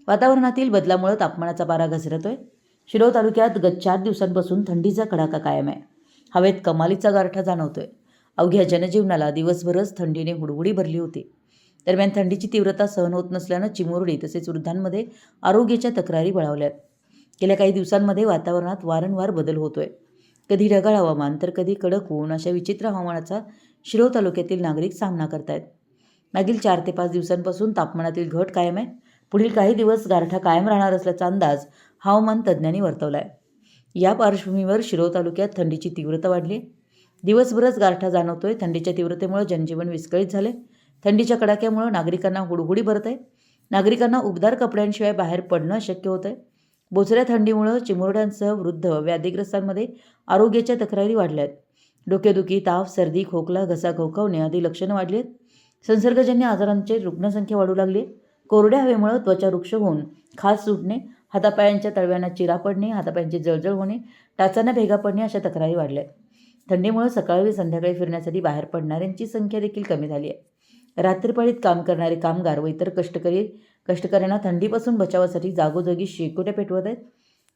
वातावरणातील बदलामुळे तापमानाचा पारा घसरतोय। शिरोळ तालुक्यात गत 4 दिवसांपासून थंडीचा कडाका कायम आहे। हवेत कमालीचा गारठा जाणवतोय। अवघ्या जनजीवनाला दिवसभरच थंडीने हुडहुडी भरली होती। दरम्यान थंडीची तीव्रता सहन होत नसल्यानं चिमुरडी तसेच वृद्धांमध्ये आरोग्याच्या तक्रारी बळावल्यात। गेल्या काही दिवसांमध्ये वातावरणात वारंवार बदल होतोय। कधी ढगाळ हवामान तर कधी कडक ऊन अशा विचित्र हवामानाचा शिरोळ तालुक्यातील नागरिक सामना करतायत। मागील 4 ते 5 दिवसांपासून तापमानातील घट कायम आहे। पुढील काही दिवस गारठा कायम राहणार असल्याचा अंदाज हवामान तज्ज्ञांनी वर्तवलाय। या पार्श्वभूमीवर शिरोळ तालुक्यात थंडीची तीव्रता वाढली। दिवसभरच गारठा जाणवतोय। थंडीच्या तीव्रतेमुळे जनजीवन विस्कळीत झाले। थंडीच्या कडाक्यामुळे नागरिकांना हुडहुडी भरत आहे। नागरिकांना उबदार कपड्यांशिवाय बाहेर पडणं अशक्य होत आहे। बोचऱ्या थंडीमुळे चिमुरड्यांसह वृद्ध व्याधिग्रस्तांमध्ये आरोग्याच्या तक्रारी वाढल्या आहेत। डोकेदुखी, ताप, सर्दी, खोकला, घसा खवखवणे आदी लक्षणं वाढली आहेत। संसर्गजन्य आजारांची रुग्णसंख्या वाढू लागली आहे। कोरड्या हवेमुळे त्वचा रुक्ष होऊन खाज सुटणे, हातापायांच्या तळव्यांना चिरा पडणे, हातापायांची जळजळ होणे, टाचांना भेगा पडणे अशा तक्रारी वाढल्या आहेत। थंडीमुळे सकाळी व संध्याकाळी फिरण्यासाठी बाहेर पडणाऱ्यांची संख्या देखील कमी झाली आहे। रात्रीपाळीत काम करणारे कामगार व इतर कष्टकऱ्यांना थंडीपासून बचावासाठी जागोजागी शेकोट्या पेटवत आहेत।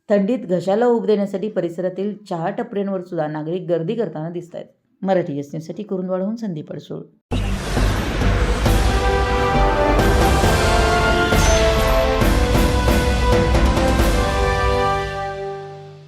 थंडीत घशाला ऊब देण्यासाठी परिसरातील चहा टपऱ्यांवर सुद्धा नागरिक गर्दी करताना दिसत आहेत। मराठी न्यूजसाठी कुरुंदवाडहून संदीप अडसूळ।